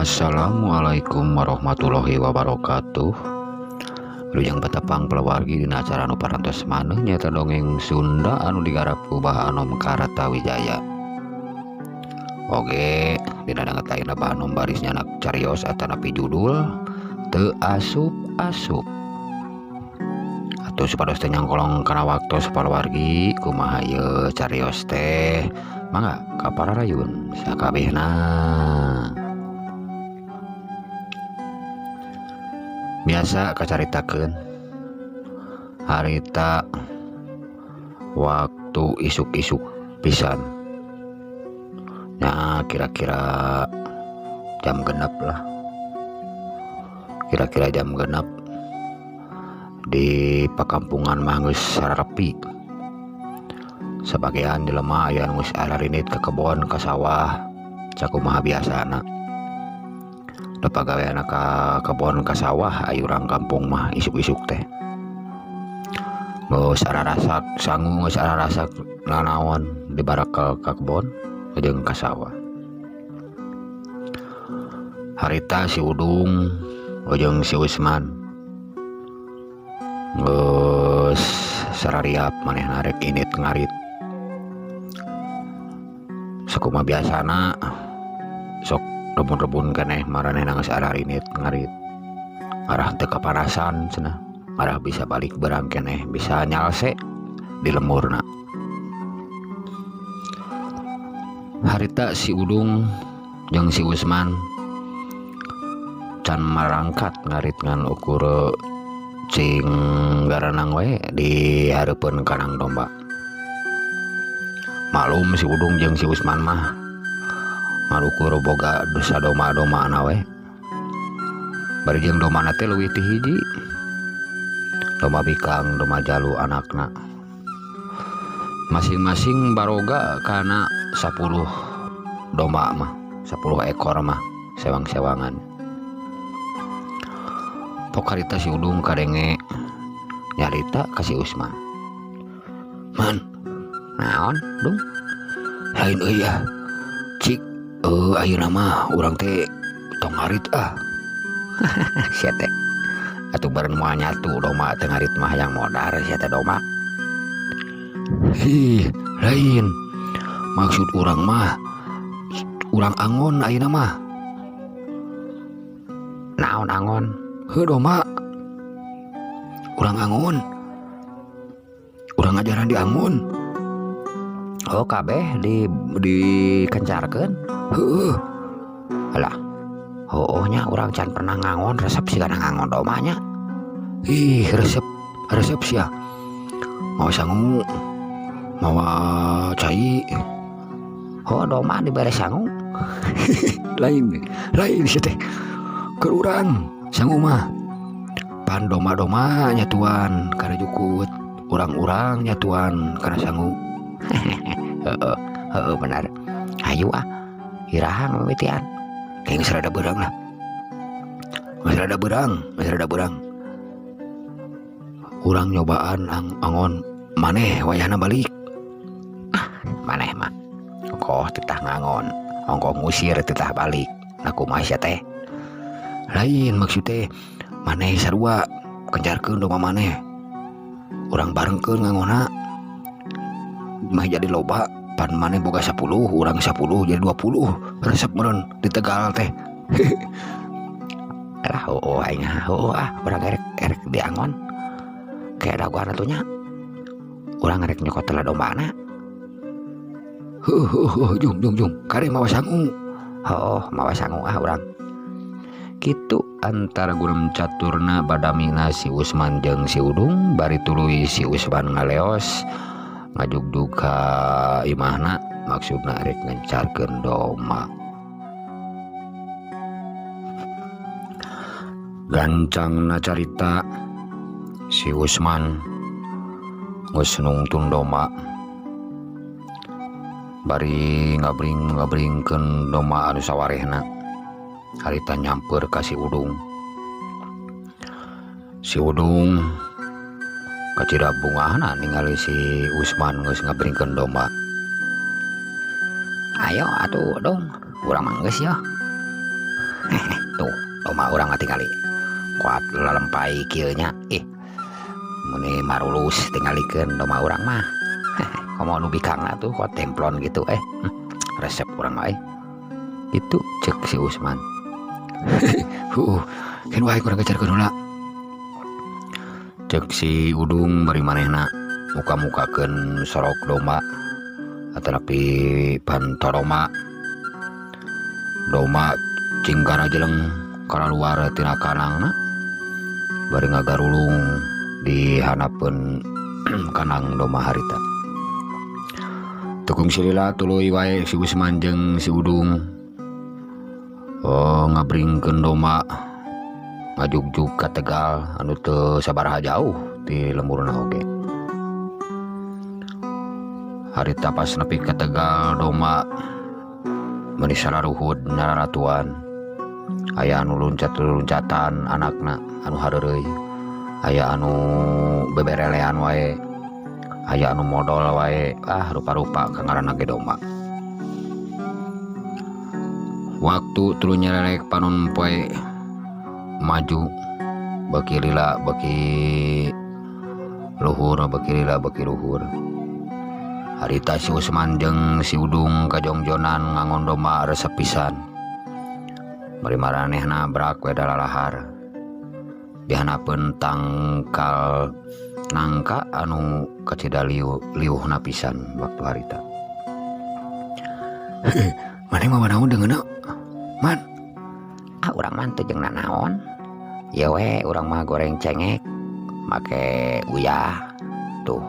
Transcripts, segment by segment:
Assalamualaikum warahmatullahi wabarakatuh. Lujang Batapang Pelawargi dina acara anu parantos maneh nyaeta dongeng Sunda anu digarap ku Bah Anom Karatawijaya. Oge dina dangetayna Bah Anom baris nyanak carios atanapi judul Teu Asup-asup. Atuh supados teh nyangkolong kana waktos palawargi kumaha ieu carios teh mangga kapararayun sakabehna. Biasa kacaritakeun harita waktu isuk-isuk pisan, ya kira-kira jam genep lah, kira-kira jam genep di pakampungan mah geus sararepi. Sebagian jelema aya anu geus ararinit ke kebon ka sawah sakumaha biasana. Da pagaweana ka kebon ka sawah aya urang kampung mah isuk-isuk teh geus ararasak sangu, geus ararasak nanaon di barakel ka kebon jeung ka sawah. Harita si Udung jeung si Usman geus sarariap manehna rek init ngarit. Sakumaha biasana sok rebun-rebun keneh maranehna geus ararinit ngarit. Arah teu kapanasan cenah, arah bisa balik berang keneh bisa nyalse di lemurna. Harita si Udung jeung si Usman can marangkat ngarit ngan ukur cing garanang we di hareupeun kanang domba. Maklum si Udung jeung si Usman mah malukur boga dosa doma-doma we. Bari jeung domana teh leuwih ti hiji, doma bikang, doma jalu anakna. Masing-masing baroga kana 10 domba mah, 10 ekor mah sewang-sewangan. Tok harita si Udung kadenge nyarita ka si Usman. Man, naon, Dung? Lain euy ya. Cik ayeuna mah urang teh tong ngarit ah. Sia teh atuh baren moal nyatu domba teh ngarit mah yang modar sia teh domba. Hi, lain. Maksud urang mah urang angon ayeuna mah. Naon angon? Heuh domba. Urang angon. Urang ajaran di angon. Oh kabeh dikencarkeun. Heuh. Alah. Hoohnya urang can pernah ngangon resep sigana ngangon domanya. Ih, resep sia. Mau sangu. Mau cai. Oh doma dibere sangu. lain sia teh. Keur urang sangu mah. Pan doma-doma nyatuan kana jukut. Urang-urang nyatuan kana sangu. Heeh benar. Ayo ah. Irahang mimitian. Kayak geus rada beurang lah. Geus rada beurang. Urang nyobaan angon maneh wayahna balik. Maneh mah koh titah ngangon, ongkoh ngusir titah balik. Nah kumaha sia teh? Lain maksud teh maneh sarua kencarkeun domba maneh. Urang barengkeun ngangonna. Mah jadi loba. Pan maneh boga 10, urang 10 jadi 20 resep meureun di Tegal teh. Lah aing urang erek diangon kayak daguan atunya urang erek nyokot tela dombana. Jung kare mawa sangu. Mawa sangu urang kitu antara gurem caturna badamina si Usman jeung si Udung. Bari tuluy si Usman ngaleos ngajugdug ka imahna maksudna rek ngencarkeun domba. Gancangna carita si Usman geus nungtun domba bari ngabringkeun domba anu sawarehna. Harita nyampeur ka si Udung. Si Udung kacira bungahna ningali si Usman geus ngabringkeun domba. Ayo atuh dong, urang mah geus ya. Tuh doma urang mah tingali kuat lalempai kieu nya meni marulus tingalikeun doma urang mah komo nu bikangna tuh kuat templon gitu resep urang mah itu cek si Usman. Kan wae kurang kejarkeun heula cek si Udung bari manehna muka-mukakeun sorok doma atanapi pantoroma doma cingkana jeleng kana luar tina kanangna bari ngagarulung di hanapeun kanang doma harita. Tukung silila tuluy wae si Usman jeung si Udung ngabringkeun doma ngajugjug ka Tegal anu teu sabaraha jauh ti lemurna oge. Harita pas nepi ka Tegal doma meuni salaruhud nyararatuan aya anu loncat-loncatan anakna anu hareureuy aya anu beberelean wae aya anu modal wae rupa-rupa kangaranna ge doma. Waktu tuluy nyelelek panon poe maju beki lila beki luhur beki lila beki luhur. Harita si Usman jeung si Udung kajongjonan ngangon doma resep pisan. Bari maranehna brak we dalalahar dihanapeun tangkal nangka anu kacida liuhna pisan waktu harita. Maneh mah naon deungeuna man? Urang mah teu jeung nanaon ya we urang mah goreng cengek make uyah tuh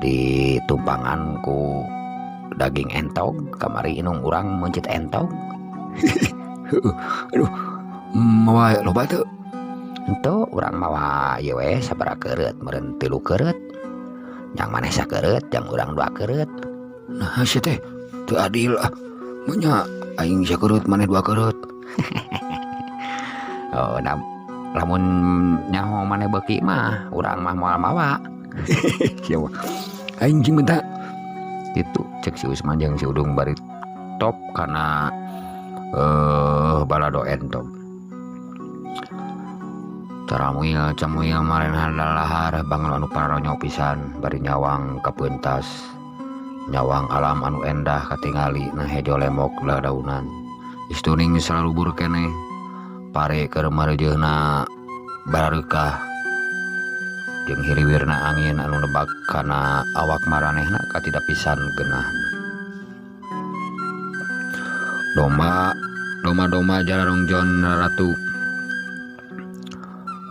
ditumpangan ku daging entog kamari inung urang mencit entog. Aduh mawa loba teu henteu urang mawa ieu we sabaraha keureut meureun 3 keureut yang maneh sakeureut jang urang 2 keureut. Nah sia teh teu adil nya aing sakeureut maneh 2 keureut. Lamun nyaho maneh beuki mah urang mah moal mawa. Sia mah aing jeung minta gitu cek si Usman jeung si Udung bari top kana balado entog. Taramuil camuil mareneh dalahar bangun anu pararonyo pisan bari nyawang ka peuntas nyawang alam anu endah katingali nah hejo lemok dadaunan istuning salalubur keneh pare keur mareujeuna barareukah jeung hiriwirna angin anu nebak kana awak maranehna katida pisan geunahna. Doma jalarongjon ratu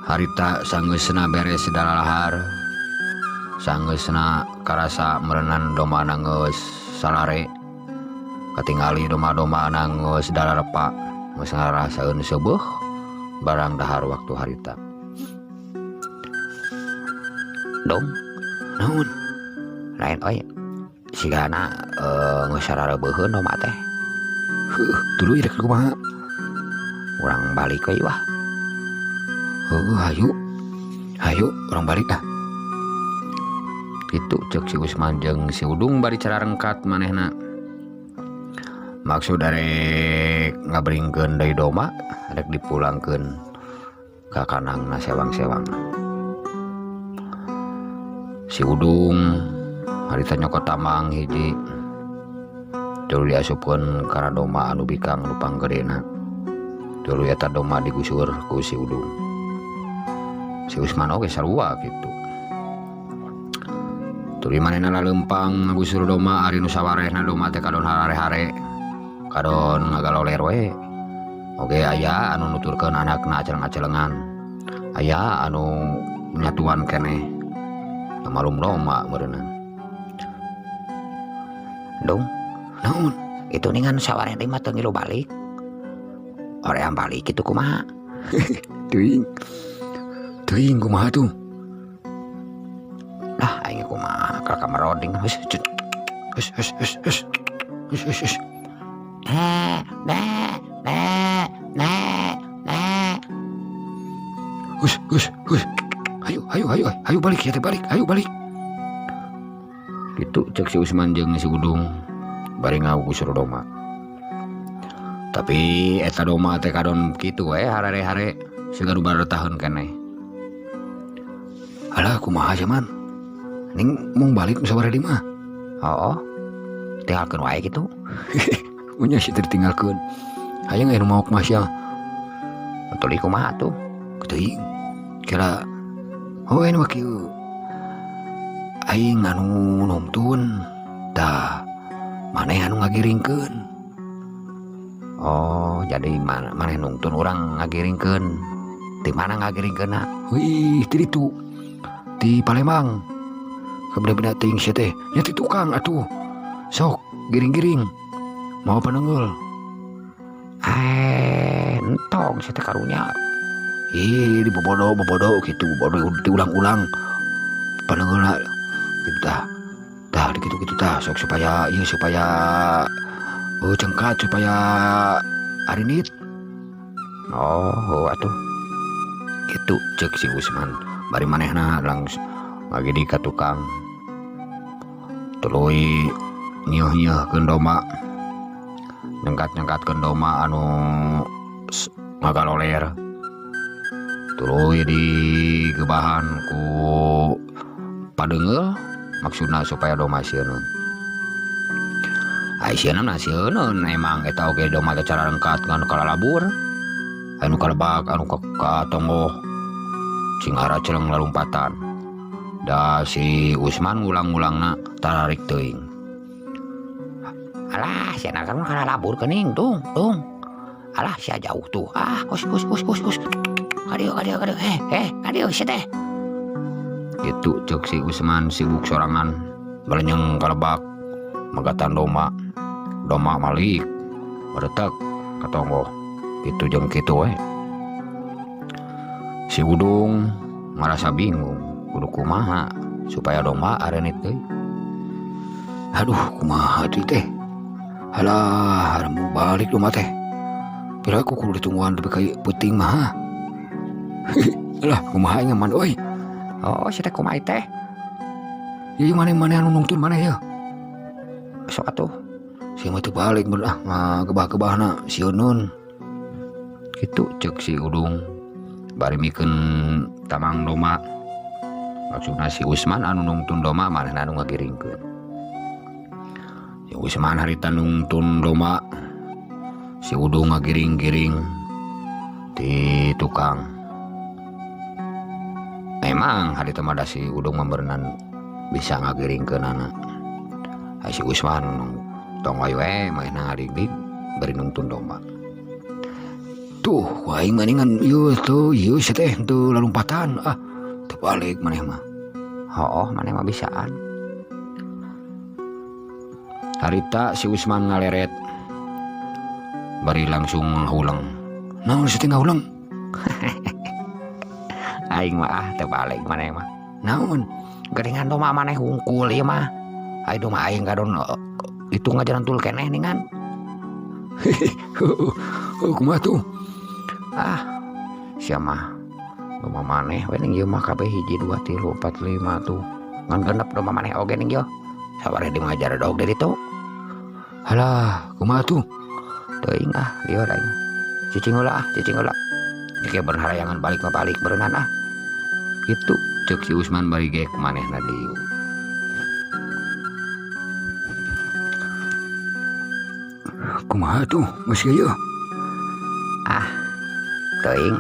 harita sanggeusna beres dalalahar sanggeusna karasa merenan doma geus salare katingali doma-doma geus dalarepa geus ngarasaeun seueuh barang dahar waktu harita. Dong naon lain oy sigana geus sarareubeun doma teh tuluy rek kumaha urang balik we wah. Hayu urang balik gitu cek si Usman jeung si Udung bari cara rengkat manehna maksud arek ngabringkeun deui doma arek dipulangkeun ka kanangna sewang-sewang. Si Udung harita nyokot tamang hiji tuluy diasupkeun kana doma anu bikang anu panggedena tuluy eta doma digusur ku si Udung. Si Usman oge sarua gitu tuluy manehna laleumpang ngagusur doma ari nu sawarehna doma teh kadon harare-hare kadon ngagaloler we oge aya anu nuturkeun anakna aceleng-acelengan aya anu nyatuan keneh malum doma meureunna. Dong naon itu ningan sawareh deui mah teu ngilu balik hoream balik kitu kumaha? Teuing kumaha tuh? Lah aing kumaha ka kamar roding heus. Hayu balik ya teh balik, hayu balik. Gitu cek si Usman jeung si Udung bari ngagusur doma. Tapi eta doma teh kadon kitu harare-hare siga dubar tahun keneh. Alah kumaha zaman ning mung balik sabaraha di mah. Oh tinggalkeun wae kitu. Punya si tertinggalkeun aya nggak mau kumaha tuluy kumaha tuh teuing kira ini mah kieu aing anu numtun tah maneh anu ngagiringkeun. Oh jadi maneh nungtun urang ngagiringkeun. Di mana ngagiringkeunna? Wih ti ditu di Palembang. Kebener-bener teuing sia teh nya ti tukang atuh sok giring-giring mau paneungeul. Entong sia teh karunya di bobodo gitu bobodo diulang-ulang paneungeulna kitu tah kitu tah sok supaya cengkat supaya arinit. Atuh gitu cek si Usman bari manehna langsung ngagedi ka tukang tuluy nyeuh-nyeuhkeun doma nyengkat-nyengkatkeun doma anu ngagaloler tuluy digebahan ku padeungeul maksudna supaya doma sieun. Sieun emang eta oge doma teh cara rengkat anu kalalabur anu kalebak anu ka tonggoh singara celeng lalumpatan. Da si Usman ngulang-ulangna tararik teuing. Alah sia kan kalalabur keuning tung. Alah sia jauh tuh. Us. Kadieu. Kadieu sia teh. Itu cek si Usman sibuk sorangan balenyeng kalebak magatan doma malik meretak katonggo gitu jeung kitu we. Si Udung ngarasa bingung kudu kumaha supaya doma arenit teh. Aduh kumaha teh. Halah haremu balik doma teh. Pira aku kudu ditungguan lebih kayak puting mah. Alah kumaha nyaman euy. Sia teh kumaha teh? Ieu maneh anu nungtun maneh ya. Sok atuh. Si mah teu balik gebah-gebahna sieun. Kitu cek si Udung. Bari mikeun tamang doma. Maksudna si Usman anu nungtun doma manehna anu ngagiringkeun. Si Usman harita nungtun doma. Si Udung ngagiring-giring di tukang. Emang harita mah si Udung memberenan bisa ngagiringkeun anak. Si Usman tong wae mainna ngaring-ring bari nungtun domba. Tuh aing maningan ieu sia teh teu lalumpatan teu balik maneh mah. Maneh mah bisaan. Harita si Usman ngaleret bari langsung ngaulang. Naon sia teh ngaulang? Aing mah teu balik maneh mah. Naon? Geringan domba maneh hungkul ieu mah. Ai domba aing kadon itu ngajaran tul keneh ningan. Kumaha tuh? Sia mah domba maneh we ning ieu mah kabeh 1 2 3 4 5 tuh. Ngan genep domba maneh oge ning ieu. Sabaraha di ngajar dog dari itu. Halah, kumaha tuh? Teuing lieur aing. Cicing heula. Jika berharayangan balik mah balik berenang Itu cek si Usman bari gek manehna dieu. Kumaha tuh masih ieu? Teuing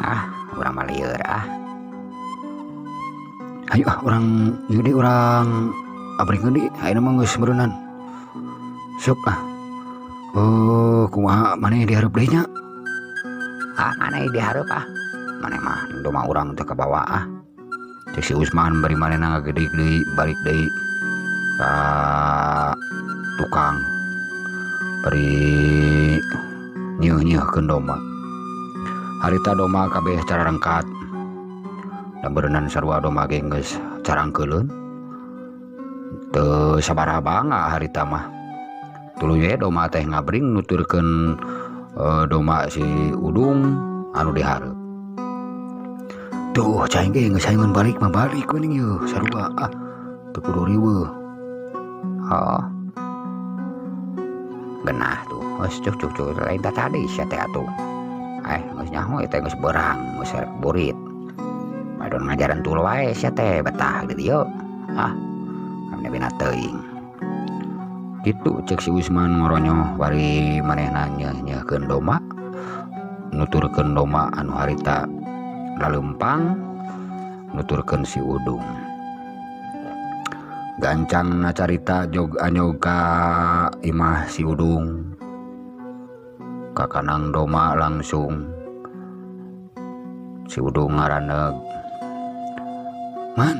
urang mah lieur Ayo urang jadi urang abrikeun di ayeuna mah geus berenang. Sok kumaha maneh dihareup deui nya? Maneh dihareup maneh mah doma urang teu kabawa Cek si Usman bari manehna ngagedik deui balik deui ka tukang bari nyeuh-nyeuhkeun doma. Harita doma kabeh cara rengkat dan berenang sarua doma ge geus carangkeulun teu sabaraha bangga harita mah. Tuluy we doma teh ngabring nuturkeun doma si Udung anu dihareup. Tuh caing ge geus saeungeun balik mah balik we ning ieu sarua teu kudu riweuh. genah tuh geus cuk lain tadi sia teh atuh geus nyaho teh geus berang geus burit madon ngajaran tuh wae sia teh betah di dieu kami bina teuing kitu cek si Usman ngoronyo bari manehna nyeuhkeun doma nuturkeun doma anu harita lalempang nuturkeun si Udung gancang na carita jog anyog ka imah si Udung kakanang doma langsung si Udung ngaraneg man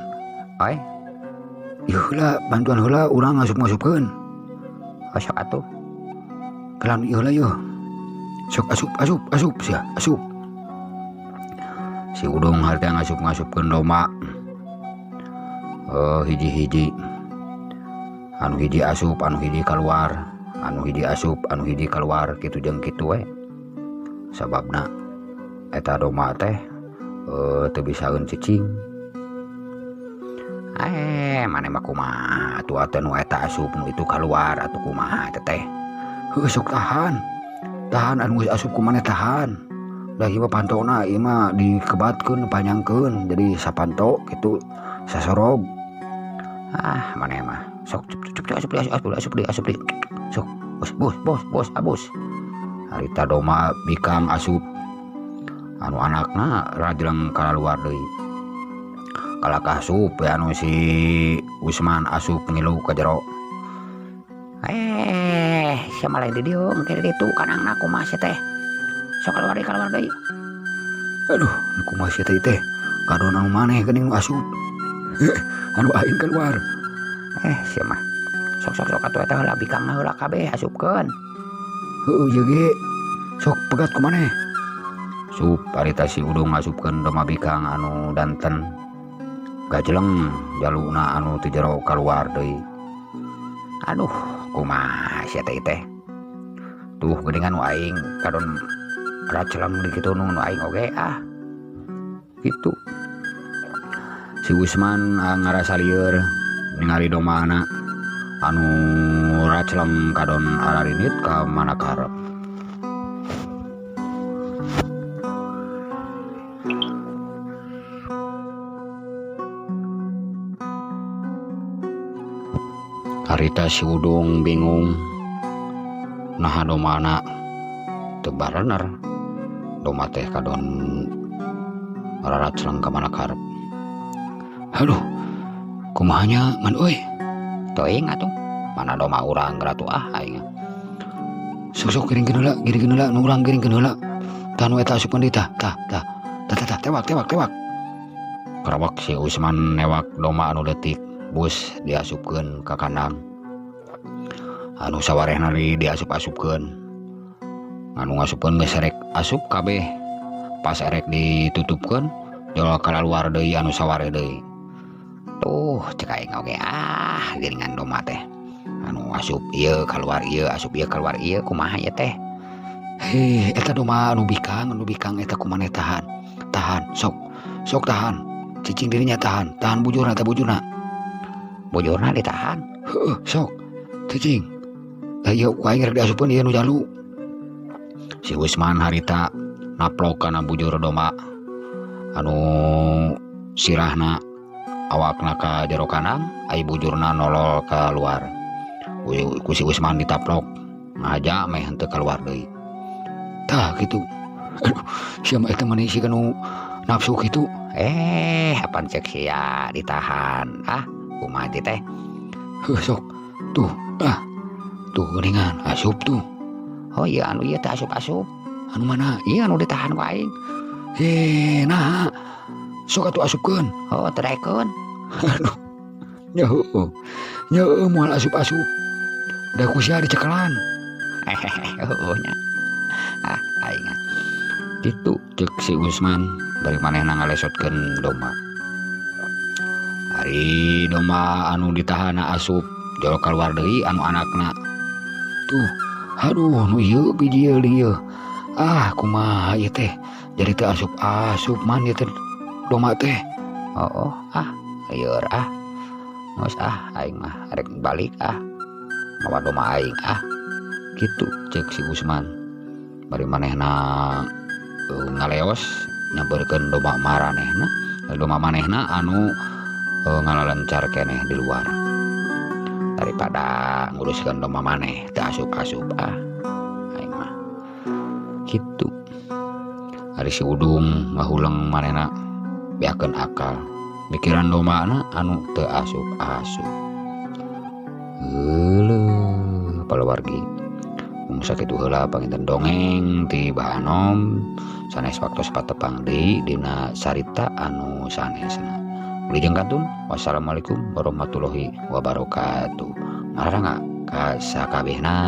ieu heula bantuan heula urang ngasup-ngasupkeun sok atuh kelan ieu heula ieu sok asup sia asup si Udung harta ngasup-ngasupkeun doma hiji-hiji anu hiji asup anu hiji keluar anu hiji asup anu hiji keluar kitu jeung kitu we sababna eta doma teh teu bisaeun cicing maneh mah kumaha atuh anu eta asup nu itu keluar atuh kumaha teh sok tahan anu asup ku maneh tahan da ieu mah pantona ieu mah dikebatkeun panjangkeun jadi sapanto kitu sasorog maneh mah sok asup di sok bos abus harita doma bikang asup anu anakna rajlang kaluar deui kalakah asup anu si Usman asup ngilu ka jero sia malah di dieu engke di ditu kanangna kumaha sia teh sok keluar deui aduh kumaha sia teh kadon anu maneh geuning asup anu aing keluar sia mah sok atuh eta heula bikangna heula kabeh asupkeun heueuh ieu ge sok pegat ku maneh sup harita si Udung ngasupkeun doma bikang anu danten gajleng jaluna anu ti jero kaluar deui aduh kumaha sia teh tuh geuningan nu aing kadon raceleng di kitu nu aing oge gitu si Usman ngarasa lieur ningali domana anu raceleng kadon ararinit ka mana karep harita si Udung bingung naha domana teu barener doma teh kadon raceleng ka mana karep aduh kumahanya man euy teuing atuh mana doma urang ratu aing sok giringkeun heula nu urang giringkeun heula tah nu eta asupkeun deui tah tewak karawak si Usman newak doma anu leutik bus diasupkeun ka kandang anu sawarehna diasup-asupkeun anu ngasupkeun geus erek asup kabeh pas erek ditutupkeun jol kalaluar deui anu sawareh deui tuh cek aing oge giringan doma teh anu asup ieu keluar ieu asup ieu keluar ieu kumaha ya teh eta doma anu bikang eta kumaneh tahan sok tahan cicing dirinya tahan bujurna ditahan sok cicing ieu aing rek diasupkeun ieu nu jalu si Usman harita naplok kana bujur doma anu sirahna awakna ka jero kandang ai bujurna nolol ka luar ku si Usman ditaplok ngaja meh henteu keluar deui tah kitu aduh sia mah eta manusia kanu nafsu kitu apan cek sia ditahan kumaha teh sok tuh geuningan asup tuh iya anu ieu teh asup anu mana iya anu ditahan ku aing nah sok atuh asupkeun teraekeun aduh nyeueuh moal asup da ku sia dicekelan nya aing kitu cek si Usman bari manehna ngalesotkeun doma hari doma anu ditahana asup jolo keluar deui anu anakna tuh aduh nu ieu biji ieu kumaha ieu teh jadi teh asup man ieu teh doma teh lieur geus aing mah arek balik mawa doma aing gitu cek si Usman. Bari manehna ngaleos nyamperkeun domba maranehna, domba manehna anu ngalalencar keneh di luar daripada nguruskan domba maneh teu asup-asup aing mah gitu. Ari si Udung ngahuleng manehna beakeun akal mikiran dombana anu teu asup-asup. Heuleum paluargi mun sakitu heula panginten dongeng ti Bahanom sanes waktos patepang deui dina sarita anu sanesna. Wilujeng kantun. Wassalamualaikum warahmatullahi wabarakatuh. Mararangga ka sakabehna.